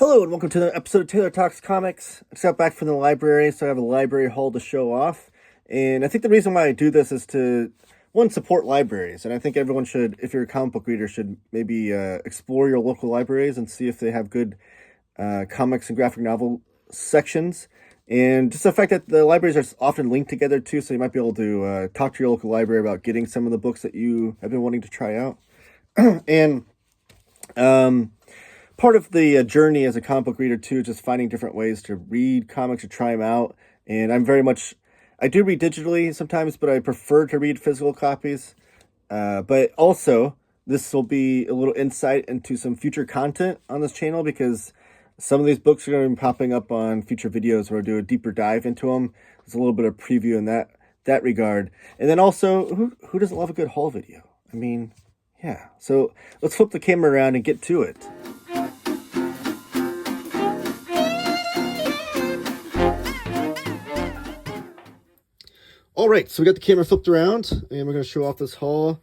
Hello and welcome to the episode of Taylor Talks Comics. I just got back from the library, so I have a library haul to show off. And I think the reason why I do this is to, one, support libraries. And I think everyone should, if you're a comic book reader, should maybe explore your local libraries and see if they have good comics and graphic novel sections. And just the fact that the libraries are often linked together too, so you might be able to talk to your local library about getting some of the books that you have been wanting to try out. And part of the journey as a comic book reader too, just finding different ways to read comics or try them out. And I do read digitally sometimes, but I prefer to read physical copies. But also, this will be a little insight into some future content on this channel, because some of these books are going to be popping up on future videos where I do a deeper dive into them. There's a little bit of preview in that regard. And then also, who doesn't love a good haul video? I mean, yeah. So let's flip the camera around and get to it. All right, so we got the camera flipped around, and we're going to show off this haul.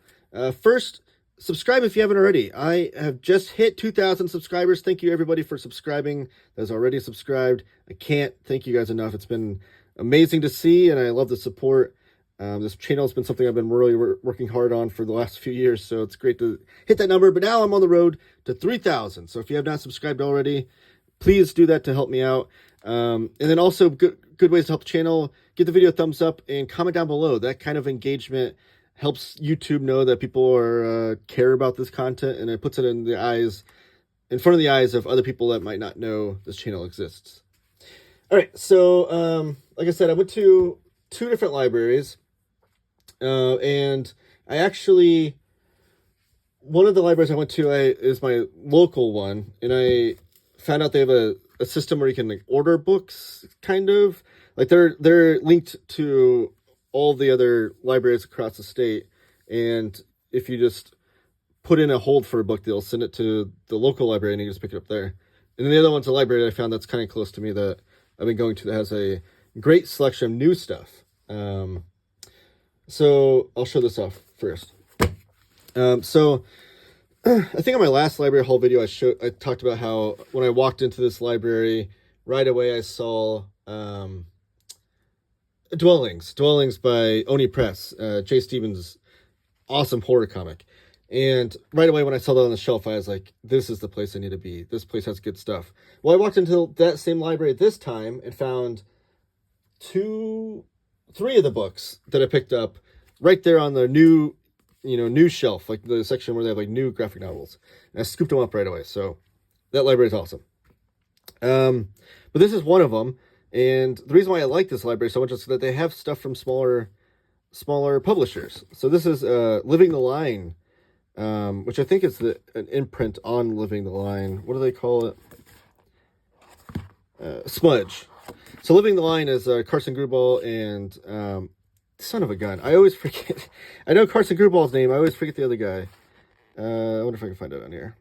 First, subscribe if you haven't already. I have just hit 2,000 subscribers. Thank you, everybody, for subscribing that's already subscribed. I can't thank you guys enough. It's been amazing to see, and I love the support. This channel has been something I've been really working hard on for the last few years, so it's great to hit that number. But now I'm on the road to 3,000, so if you have not subscribed already, please do that to help me out. And then also good ways to help the channel: give the video a thumbs up and comment down below. That kind of engagement helps YouTube know that people are care about this content, and it puts it in front of the eyes of other people that might not know this channel exists. All right, so like I said, I went to 2 different libraries, and one of the libraries I went to is my local one, and I found out they have a system where you can order books, kind of like they're linked to all the other libraries across the state, and if you just put in a hold for a book, they'll send it to the local library and you just pick it up there. And then the other one's a library that I found that's kind of close to me that I've been going to, that has a great selection of new stuff. So I'll show this off first. So I think on my last library haul video, I talked about how when I walked into this library, right away I saw Dwellings by Oni Press, Jay Stevens' awesome horror comic. And right away when I saw that on the shelf, I was like, this is the place I need to be. This place has good stuff. Well, I walked into that same library this time and found 3 of the books that I picked up right there on the new shelf, like the section where they have like new graphic novels. And I scooped them up right away. So that library is awesome. But this is one of them. And the reason why I like this library so much is that they have stuff from smaller publishers. So this is Living the Line, which I think is an imprint on Living the Line. What do they call it? Smudge. So Living the Line is Carson Grubal and son of a gun, I always forget. I know Carson Grubal's name. I always forget the other guy. I wonder if I can find it on here.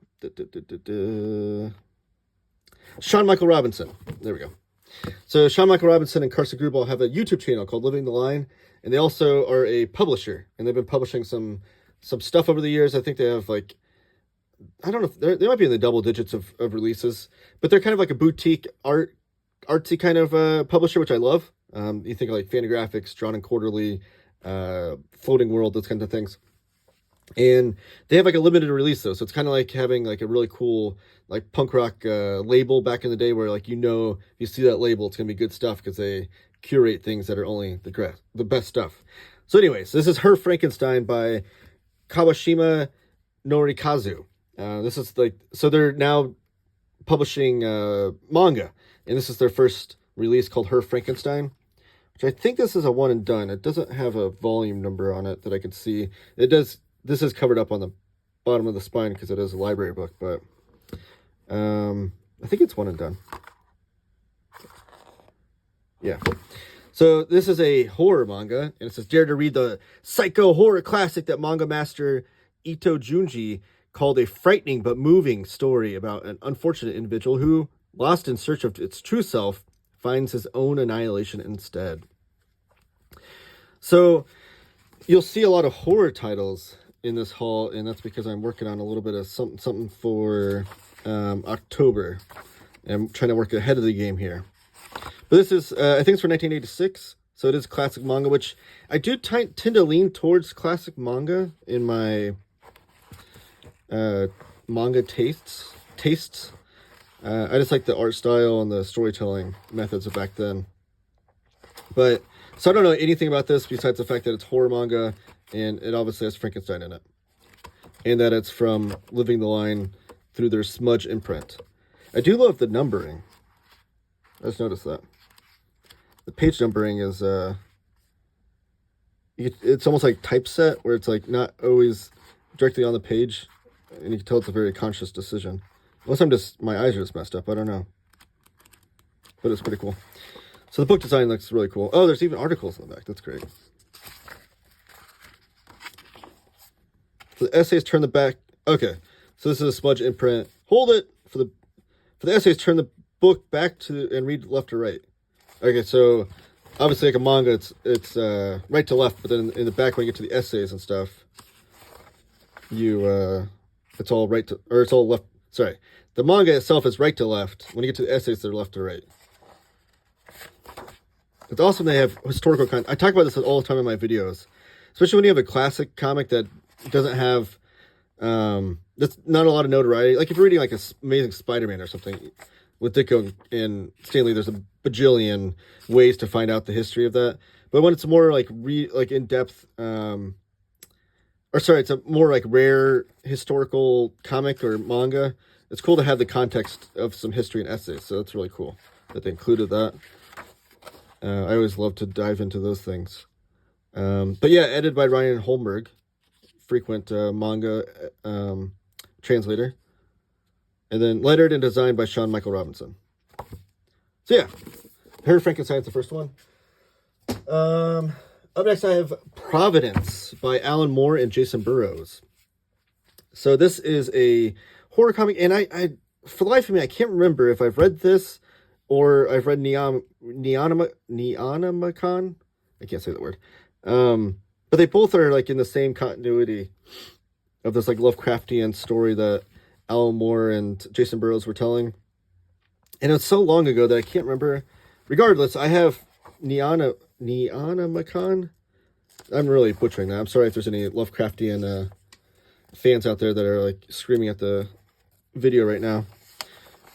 Sean Michael Robinson. There we go. So Sean Michael Robinson and Carson Grubal have a YouTube channel called Living the Line, and they also are a publisher, and they've been publishing some stuff over the years. I think they have like, I don't know, they might be in the double digits of releases, but they're kind of like a boutique artsy kind of publisher, which I love. You think of like Fantagraphics, Drawn and Quarterly, Floating World, those kinds of things. And they have like a limited release though, so it's kind of like having like a really cool like punk rock label back in the day, where like, if you see that label, it's gonna be good stuff because they curate things that are only the best stuff. So anyways, this is Her Frankenstein by Kawashima Norikazu. This is so they're now publishing manga, and this is their first release called Her Frankenstein, which I think this is a one and done. It doesn't have a volume number on it that I can see. It does. This is covered up on the bottom of the spine because it is a library book, but I think it's one and done. Yeah. So this is a horror manga, and it says, dare to read the psycho horror classic that manga master Ito Junji called a frightening but moving story about an unfortunate individual who, lost in search of its true self, finds his own annihilation instead. So you'll see a lot of horror titles in this haul, and that's because I'm working on a little bit of something for October. I'm trying to work ahead of the game here. But this is, I think it's for 1986, so it is classic manga, which I do tend to lean towards classic manga in my manga tastes. I just like the art style and the storytelling methods of back then. But, so I don't know anything about this besides the fact that it's horror manga, and it obviously has Frankenstein in it. And that it's from Living the Line through their smudge imprint. I do love the numbering. I just noticed that. The page numbering is, it's almost like typeset, where it's like not always directly on the page, and you can tell it's a very conscious decision. Unless my eyes are just messed up, I don't know. But it's pretty cool. So the book design looks really cool. Oh, there's even articles in the back, that's great. So the essays turn the back, okay. So this is a smudge imprint. Hold it! For the essays, turn the book back to and read left to right. Okay, so obviously like a manga, it's right to left, but then in the back when you get to the essays and stuff, it's all right to, or it's all left. Sorry, the manga itself is right to left. When you get to the essays, they're left to right. It's awesome they have historical content. I talk about this all the time in my videos, especially when you have a classic comic that doesn't have, that's not a lot of notoriety. Like if you're reading like a Amazing Spider-Man or something with Ditko and Stanley, there's a bajillion ways to find out the history of that. But when it's more like in depth, it's a more like rare historical comic or manga, it's cool to have the context of some history and essays. So that's really cool that they included that. I always love to dive into those things. But yeah, edited by Ryan Holmberg, frequent manga translator. And then lettered and designed by Sean Michael Robinson. So yeah, Her Frankenstein's the first one. Up next I have Providence by Alan Moore and Jacen Burrows. So this is a horror comic, and I for the life of me, I can't remember if I've read this or I've read Neonomicon. I can't say that word. But they both are like in the same continuity of this like Lovecraftian story that Alan Moore and Jacen Burrows were telling. And it's so long ago that I can't remember. Regardless, I have Neonomicon. I'm really butchering that. I'm sorry if there's any Lovecraftian fans out there that are like screaming at the video right now.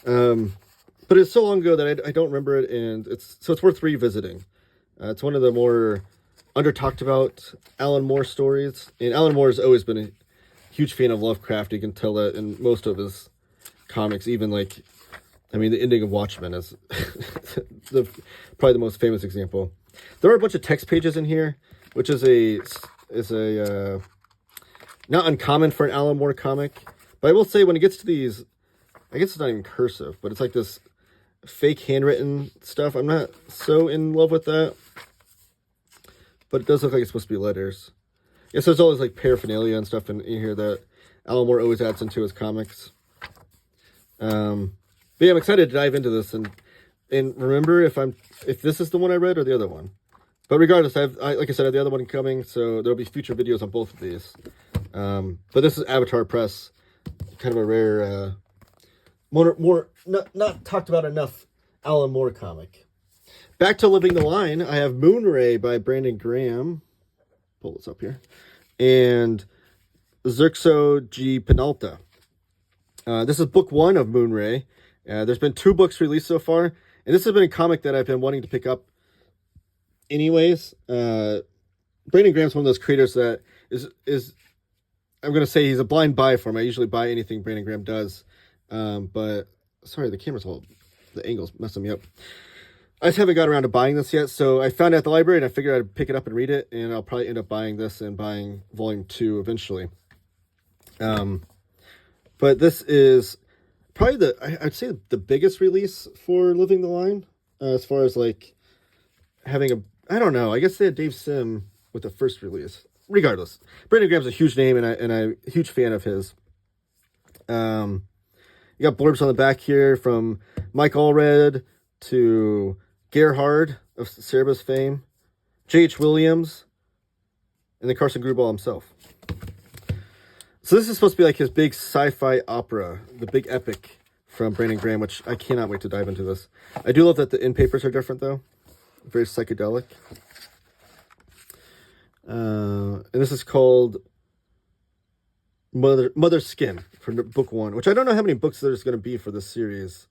But it's so long ago that I don't remember it, and it's worth revisiting. It's one of the more under talked about Alan Moore stories, and Alan Moore has always been a huge fan of Lovecraft. You can tell that in most of his comics, even like, I mean, the ending of Watchmen is probably the most famous example. There are a bunch of text pages in here, which is a not uncommon for an Alan Moore comic. But I will say when it gets to these, I guess it's not even cursive, but it's like this fake handwritten stuff. I'm not so in love with that. But it does look like it's supposed to be letters. Yes, there's always like paraphernalia and stuff in here that Alan Moore always adds into his comics. But yeah, I'm excited to dive into this and remember if this is the one I read or the other one. But regardless, like I said, I have the other one coming, so there'll be future videos on both of these. But this is Avatar Press, kind of a rare, more not talked about enough Alan Moore comic. Back to Living the Line, I have Moonray by Brandon Graham. Pull this up here. And Xurxo G. Panalta. This is book 1 of Moonray. There's been 2 books released so far. And this has been a comic that I've been wanting to pick up anyways. Brandon Graham's one of those creators that is I'm going to say he's a blind buy for him. I usually buy anything Brandon Graham does. But, sorry, the camera's the angle's messing me up. I just haven't got around to buying this yet, so I found it at the library, and I figured I'd pick it up and read it, and I'll probably end up buying this and buying Volume 2 eventually. But this is probably I'd say the biggest release for Living the Line, as far as, like, having I don't know, I guess they had Dave Sim with the first release. Regardless, Brandon Graham's a huge name, and I'm a huge fan of his. You got blurbs on the back here from Mike Allred to Gerhard of Cerebus fame, J.H. Williams, and then Carson Gruball himself. So this is supposed to be like his big sci-fi opera, the big epic from Brandon Graham, which I cannot wait to dive into this. I do love that the in papers are different, though. Very psychedelic. And this is called Mother's Skin for book 1, which I don't know how many books there's going to be for this series.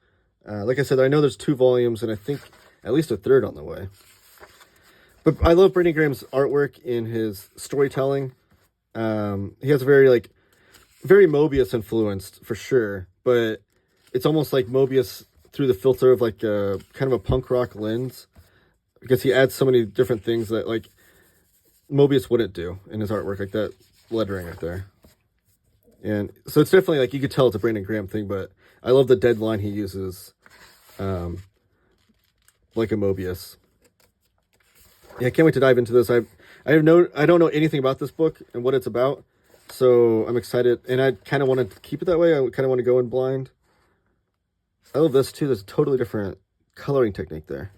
Like I said, I know there's 2 volumes, and I think at least a 3rd on the way. But I love Brandon Graham's artwork in his storytelling. He has a very Mobius influenced, for sure, but it's almost like Mobius through the filter of like a kind of a punk rock lens, because he adds so many different things that like Mobius wouldn't do in his artwork, like that lettering right there. And so it's definitely like, you could tell it's a Brandon Graham thing, but I love the deadline he uses, like a Mobius. Yeah, I can't wait to dive into this. I don't know anything about this book and what it's about, so I'm excited, and I kind of want to keep it that way. I kind of want to go in blind. I love this too. There's a totally different coloring technique there.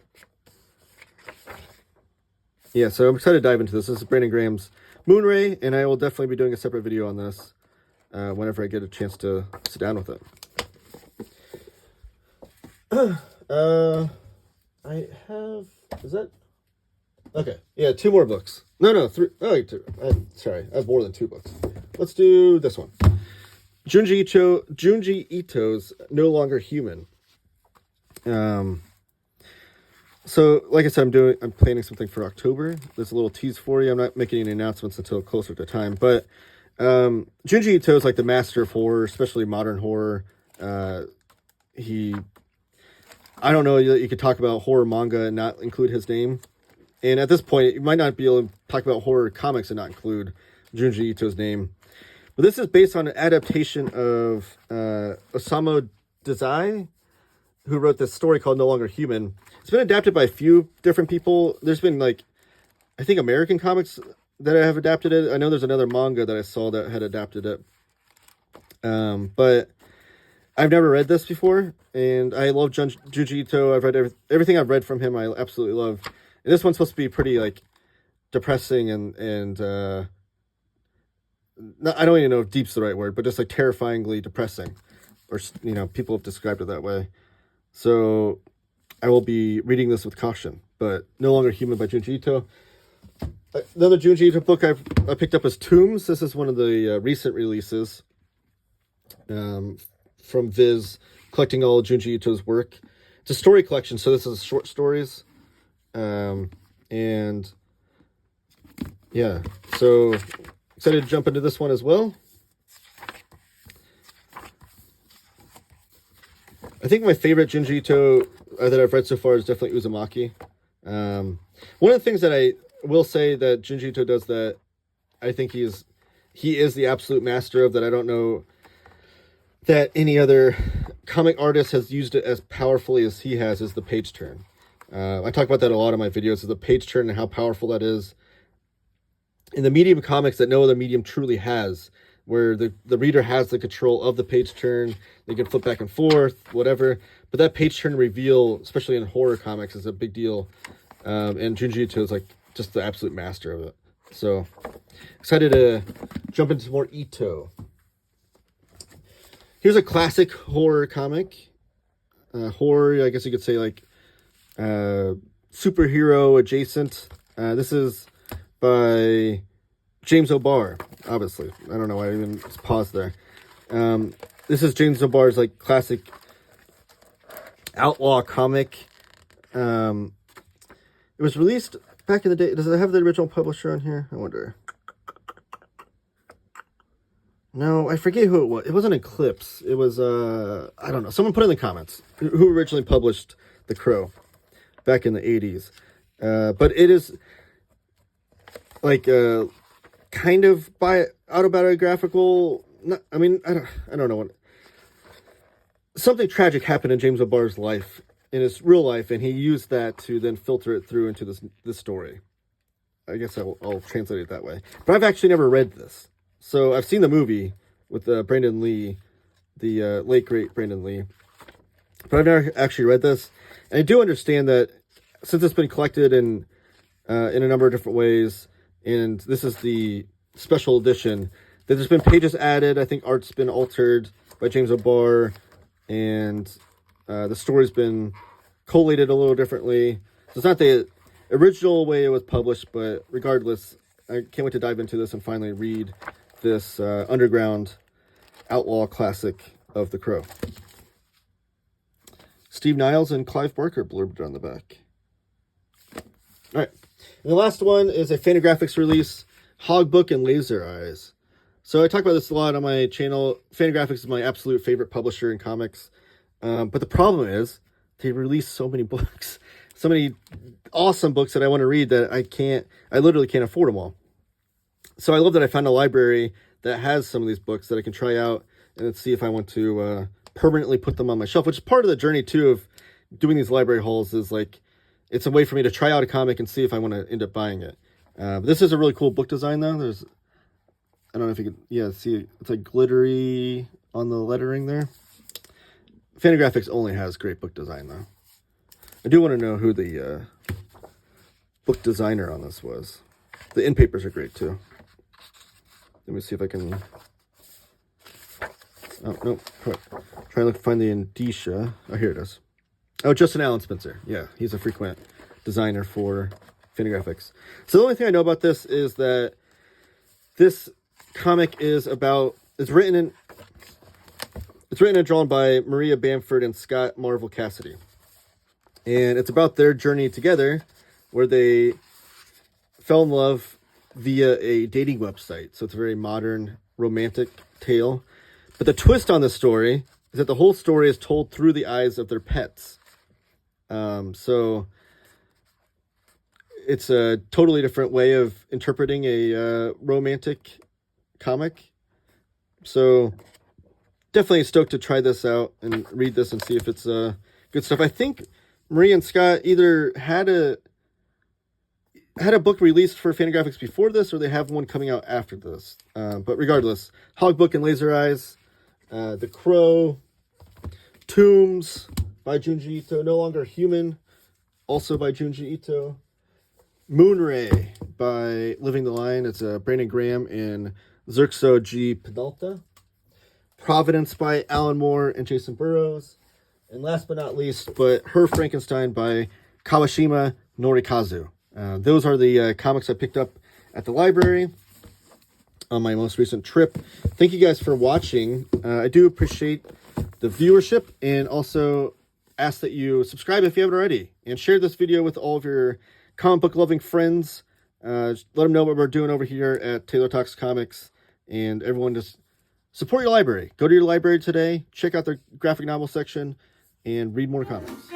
Yeah, so I'm excited to dive into this. This is Brandon Graham's Moonray, and I will definitely be doing a separate video on this whenever I get a chance to sit down with it. I have... Is that... Okay, yeah, 2 more books. No, 3. Oh, 2. Sorry, I have more than 2 books. Let's do this one. Junji Ito's No Longer Human. So, like I said, I'm planning something for October. There's a little tease for you. I'm not making any announcements until closer to time. But Junji Ito is like the master of horror, especially modern horror. I don't know, you could talk about horror manga and not include his name. And at this point, you might not be able to talk about horror comics and not include Junji Ito's name. But this is based on an adaptation of Osamu Dazai, who wrote this story called No Longer Human. It's been adapted by a few different people. There's been, I think American comics that have adapted it. I know there's another manga that I saw that had adapted it. But I've never read this before, and I love Junji Ito. I've read everything I've read from him. I absolutely love. And this one's supposed to be pretty depressing and I don't even know if deep's the right word, but just terrifyingly depressing, or people have described it that way. So I will be reading this with caution. But No Longer Human by Junji Ito. Another Junji Ito book I picked up is Tombs. This is one of the recent releases from Viz, collecting all of Junji Ito's work. It's a story collection, so this is short stories. And yeah, so excited to jump into this one as well. I think my favorite Junji Ito that I've read so far is definitely Uzumaki. One of the things that I will say that Junji Ito does that I think he is the absolute master of, that I don't know that any other comic artist has used it as powerfully as he has, is the page turn. I talk about that a lot in my videos, is the page turn and how powerful that is. In the medium comics that no other medium truly has, where the reader has the control of the page turn, they can flip back and forth, whatever. But that page turn reveal, especially in horror comics, is a big deal. And Junji Ito is just the absolute master of it. So excited to jump into some more Ito. Here's a classic horror comic. Horror, I guess you could say superhero adjacent. This is by James O'Barr, obviously. I don't know why I even paused there. This is James O'Barr's classic outlaw comic. It was released back in the day. Does it have the original publisher on here? I wonder. No, I forget who it was. It wasn't Eclipse. It was, I don't know. Someone put in the comments who originally published The Crow back in the 80s. But it is kind of autobiographical. I don't know what. Something tragic happened in James O'Barr's life, in his real life, and he used that to then filter it through into this story. I guess I'll translate it that way. But I've actually never read this. So I've seen the movie with Brandon Lee, the late great Brandon Lee, but I've never actually read this. And I do understand that since it's been collected in a number of different ways, and this is the special edition, that there's been pages added. I think art's been altered by James O'Barr. and the story's been collated a little differently. So it's not the original way it was published, but regardless, I can't wait to dive into this and finally read this underground outlaw classic of The Crow. Steve Niles and Clive Barker blurbed on the back. All right. And the last one is a Fantagraphics release, Hogbook and Lazer Eyes. So I talk about this a lot on my channel. Fantagraphics is my absolute favorite publisher in comics. But the problem is they release so many books, so many awesome books that I want to read that I literally can't afford them all. So I love that I found a library that has some of these books that I can try out and see if I want to permanently put them on my shelf, which is part of the journey too of doing these library hauls. Is like, it's a way for me to try out a comic and see if I want to end up buying it. But this is a really cool book design though. I don't know if you can, see, it's like glittery on the lettering there. Fantagraphics only has great book design, though. I do want to know who the book designer on this was. The in papers are great, too. Let me see if I can... Oh, no. Trying to find the indicia. Oh, here it is. Oh, Justin Allen Spencer. Yeah, he's a frequent designer for Fantagraphics. So the only thing I know about this is that this comic is about... It's written and drawn by Maria Bamford and Scott Marvel Cassidy. And it's about their journey together where they fell in love via a dating website. So it's a very modern, romantic tale. But the twist on this story is that the whole story is told through the eyes of their pets. So it's a totally different way of interpreting a romantic comic. So definitely stoked to try this out and read this and see if it's good stuff. I think Marie and Scott either had a book released for Fantagraphics before this, or they have one coming out after this. But regardless, Hogbook and Lazer Eyes, The Crow, Tombs by Junji Ito, No Longer Human, also by Junji Ito, Moonray by Living the Line. It's Brandon Graham and Xurxo G. Panalta. Providence by Alan Moore and Jason Burrows. And last but not least, but Her Frankenstein by Kawashima Norikazu. Those are the comics I picked up at the library on my most recent trip. Thank you guys for watching. I do appreciate the viewership, and also ask that you subscribe if you haven't already, and share this video with all of your comic book loving friends. Let them know what we're doing over here at Taylor Talks Comics, and everyone just support your library. Go to your library today, check out the graphic novel section, and read more comics.